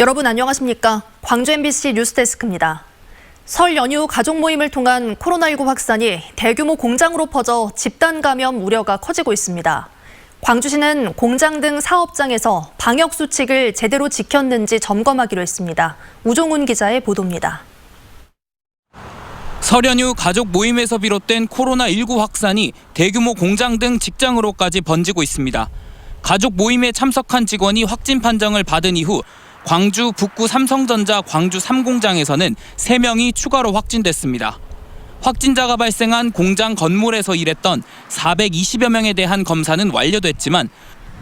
여러분 안녕하십니까? 광주 MBC 뉴스데스크입니다. 설 연휴 가족 모임을 통한 코로나19 확산이 대규모 공장으로 퍼져 집단 감염 우려가 커지고 있습니다. 광주시는 공장 등 사업장에서 방역 수칙을 제대로 지켰는지 점검하기로 했습니다. 우종훈 기자의 보도입니다. 설 연휴 가족 모임에서 비롯된 코로나19 확산이 대규모 공장 등 직장으로까지 번지고 있습니다. 가족 모임에 참석한 직원이 확진 판정을 받은 이후 광주 북구 삼성전자 광주 3공장에서는 3명이 추가로 확진됐습니다. 확진자가 발생한 공장 건물에서 일했던 420여 명에 대한 검사는 완료됐지만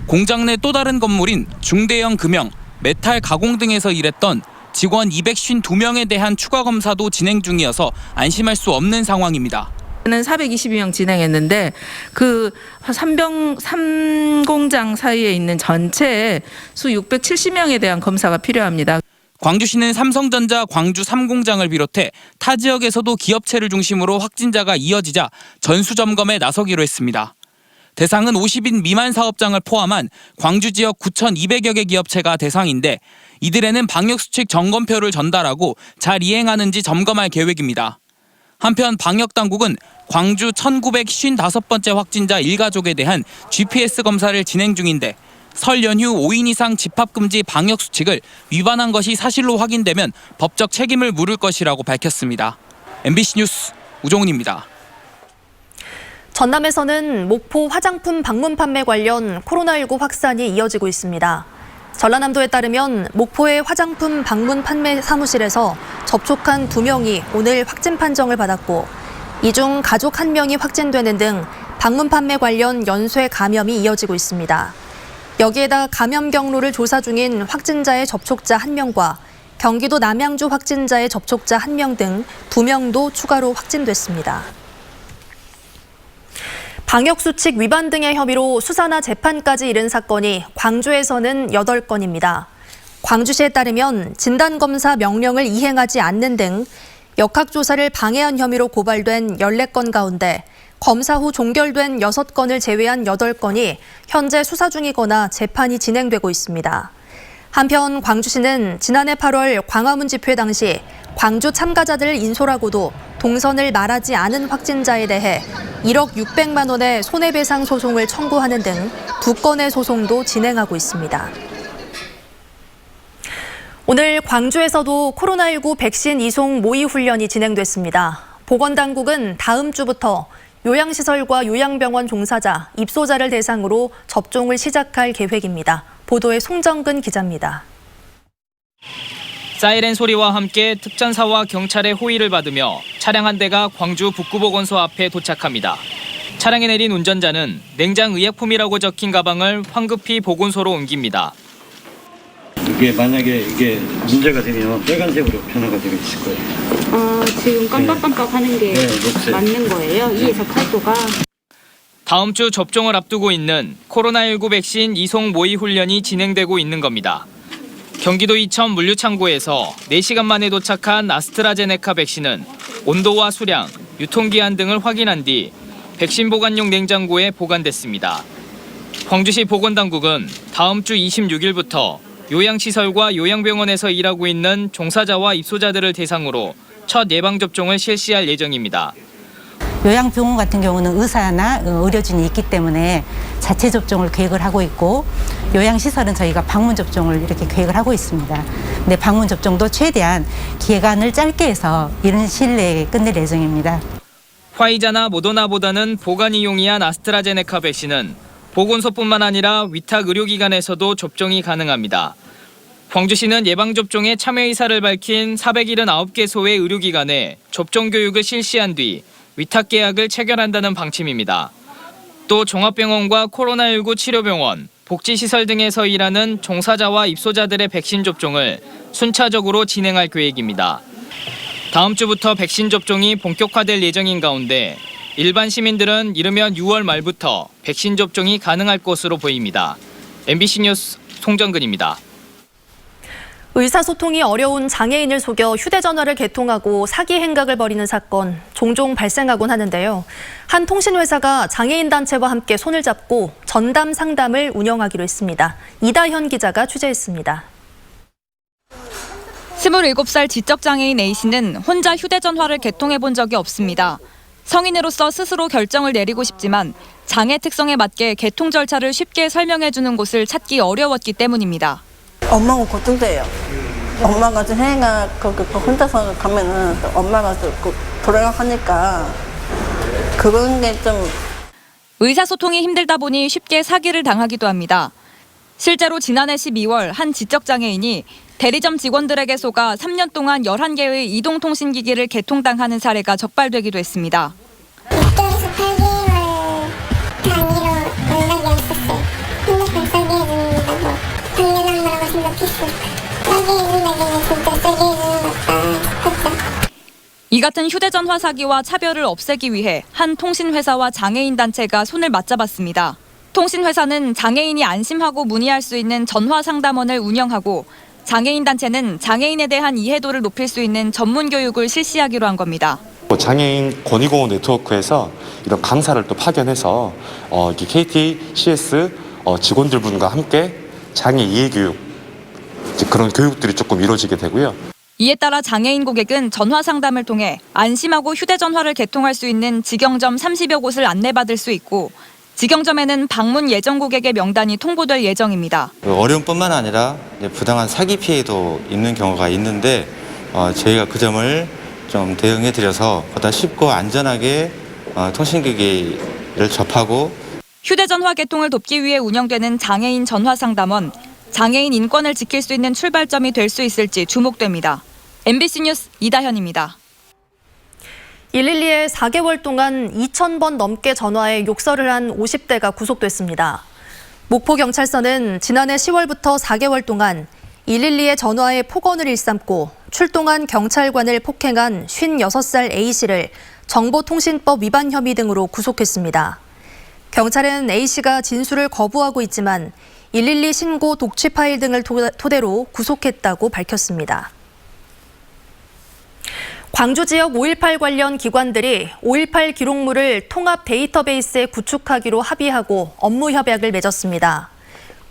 공장 내 또 다른 건물인 중대형 금형, 메탈 가공 등에서 일했던 직원 252명에 대한 추가 검사도 진행 중이어서 안심할 수 없는 상황입니다. 는 422명 진행했는데 그 3공장 사이에 있는 전체 수 670명에 대한 검사가 필요합니다. 광주시는 삼성전자 광주 3공장을 비롯해 타 지역에서도 기업체를 중심으로 확진자가 이어지자 전수점검에 나서기로 했습니다. 대상은 50인 미만 사업장을 포함한 광주 지역 9,200여 개 기업체가 대상인데 이들에는 방역수칙 점검표를 전달하고 잘 이행하는지 점검할 계획입니다. 한편 방역당국은 광주 1955번째 확진자 일가족에 대한 GPS 검사를 진행 중인데 설 연휴 5인 이상 집합금지 방역수칙을 위반한 것이 사실로 확인되면 법적 책임을 물을 것이라고 밝혔습니다. MBC 뉴스 우종훈입니다. 전남에서는 목포 화장품 방문 판매 관련 코로나19 확산이 이어지고 있습니다. 전라남도에 따르면 목포의 화장품 방문 판매 사무실에서 접촉한 2명이 오늘 확진 판정을 받았고 이 중 가족 1명이 확진되는 등 방문 판매 관련 연쇄 감염이 이어지고 있습니다. 여기에다 감염 경로를 조사 중인 확진자의 접촉자 1명과 경기도 남양주 확진자의 접촉자 1명 등 2명도 추가로 확진됐습니다. 방역수칙 위반 등의 혐의로 수사나 재판까지 이른 사건이 광주에서는 8건입니다. 광주시에 따르면 진단검사 명령을 이행하지 않는 등 역학조사를 방해한 혐의로 고발된 14건 가운데 검사 후 종결된 6건을 제외한 8건이 현재 수사 중이거나 재판이 진행되고 있습니다. 한편 광주시는 지난해 8월 광화문 집회 당시 광주 참가자들을 인솔하고도 동선을 말하지 않은 확진자에 대해 1억 600만 원의 손해배상 소송을 청구하는 등 2건의 소송도 진행하고 있습니다. 오늘 광주에서도 코로나19 백신 이송 모의 훈련이 진행됐습니다. 보건당국은 다음 주부터 요양시설과 요양병원 종사자, 입소자를 대상으로 접종을 시작할 계획입니다. 보도에 송정근 기자입니다. 사이렌 소리와 함께 특전사와 경찰의 호의를 받으며 차량 한 대가 광주 북구보건소 앞에 도착합니다. 차량에 내린 운전자는 냉장 의약품이라고 적힌 가방을 황급히 보건소로 옮깁니다. 이게 만약에 이게 문제가 되면 빨간색으로 변화가 되어 있을 거예요. 지금 깜빡깜빡 하는 게 녹색. 맞는 거예요? 2에서 8도가? 다음 주 접종을 앞두고 있는 코로나19 백신 이송 모의 훈련이 진행되고 있는 겁니다. 경기도 이천 물류창고에서 4시간 만에 도착한 아스트라제네카 백신은 온도와 수량, 유통기한 등을 확인한 뒤 백신 보관용 냉장고에 보관됐습니다. 광주시 보건당국은 다음 주 26일부터 요양시설과 요양병원에서 일하고 있는 종사자와 입소자들을 대상으로 첫 예방접종을 실시할 예정입니다. 요양병원 같은 경우는 의사나 의료진이 있기 때문에 자체 접종을 계획을 하고 있고 요양시설은 저희가 방문 접종을 이렇게 계획을 하고 있습니다. 근데 방문 접종도 최대한 기간을 짧게 해서 이른 시일 내에 끝낼 예정입니다. 화이자나 모더나보다는 보관이 용이한 아스트라제네카 백신은 보건소뿐만 아니라 위탁 의료기관에서도 접종이 가능합니다. 광주시는 예방접종에 참여 의사를 밝힌 479개소의 의료기관에 접종 교육을 실시한 뒤 위탁 계약을 체결한다는 방침입니다. 또 종합병원과 코로나19 치료병원, 복지시설 등에서 일하는 종사자와 입소자들의 백신 접종을 순차적으로 진행할 계획입니다. 다음 주부터 백신 접종이 본격화될 예정인 가운데 일반 시민들은 이르면 6월 말부터 백신 접종이 가능할 것으로 보입니다. MBC 뉴스 송정근입니다. 의사소통이 어려운 장애인을 속여 휴대전화를 개통하고 사기 행각을 벌이는 사건 종종 발생하곤 하는데요. 한 통신회사가 장애인 단체와 함께 손을 잡고 전담 상담을 운영하기로 했습니다. 이다현 기자가 취재했습니다. 27살 지적장애인 A씨는 혼자 휴대전화를 개통해 본 적이 없습니다. 성인으로서 스스로 결정을 내리고 싶지만 장애 특성에 맞게 개통 절차를 쉽게 설명해 주는 곳을 찾기 어려웠기 때문입니다. 엄마가 걱정돼요. 엄마가 좀 해가 혼자서 가면은 또 엄마가 또 돌아가니까 그런 게 좀. 의사소통이 힘들다 보니 쉽게 사기를 당하기도 합니다. 실제로 지난해 12월 한 지적장애인이 대리점 직원들에게 속아 3년 동안 11개의 이동통신기기를 개통당하는 사례가 적발되기도 했습니다. 국도에서 8개월 단위로 연락이 왔었어요. 핸드폰 쓰게 해준다고 당연한 거라고 생각했어요. 쓰게 해준다기는 진짜 쓰게 해주는 것 같다. 이 같은 휴대전화 사기와 차별을 없애기 위해 한 통신회사와 장애인 단체가 손을 맞잡았습니다. 통신회사는 장애인이 안심하고 문의할 수 있는 전화상담원을 운영하고 장애인 단체는 장애인에 대한 이해도를 높일 수 있는 전문 교육을 실시하기로 한 겁니다. 장애인 권익공헌 네트워크에서 이런 강사를 또 파견해서 KT, CS 직원들분과 함께 장애 이해 교육, 그런 교육들이 조금 이루어지게 되고요. 이에 따라 장애인 고객은 전화 상담을 통해 안심하고 휴대전화를 개통할 수 있는 직영점 30여 곳을 안내받을 수 있고 직영점에는 방문 예정 고객의 명단이 통보될 예정입니다. 어려움뿐만 아니라 부당한 사기 피해도 있는 경우가 있는데 저희가 그 점을 좀 대응해 드려서 보다 쉽고 안전하게 통신기기를 접하고 휴대전화 개통을 돕기 위해 운영되는 장애인 전화상담원, 장애인 인권을 지킬 수 있는 출발점이 될 수 있을지 주목됩니다. MBC 뉴스 이다현입니다. 112에 4개월 동안 2,000번 넘게 전화해 욕설을 한 50대가 구속됐습니다. 목포경찰서는 지난해 10월부터 4개월 동안 112에 전화해 폭언을 일삼고 출동한 경찰관을 폭행한 56살 A씨를 정보통신법 위반 혐의 등으로 구속했습니다. 경찰은 A씨가 진술을 거부하고 있지만 112 신고 독취 파일 등을 토대로 구속했다고 밝혔습니다. 광주 지역 5.18 관련 기관들이 5.18 기록물을 통합 데이터베이스에 구축하기로 합의하고 업무 협약을 맺었습니다.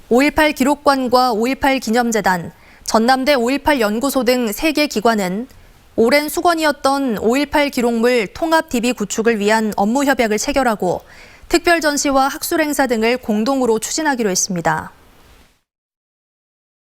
5.18 기록관과 5.18 기념재단, 전남대 5.18 연구소 등 3개 기관은 오랜 수건이었던 5.18 기록물 통합 DB 구축을 위한 업무 협약을 체결하고 특별 전시와 학술 행사 등을 공동으로 추진하기로 했습니다.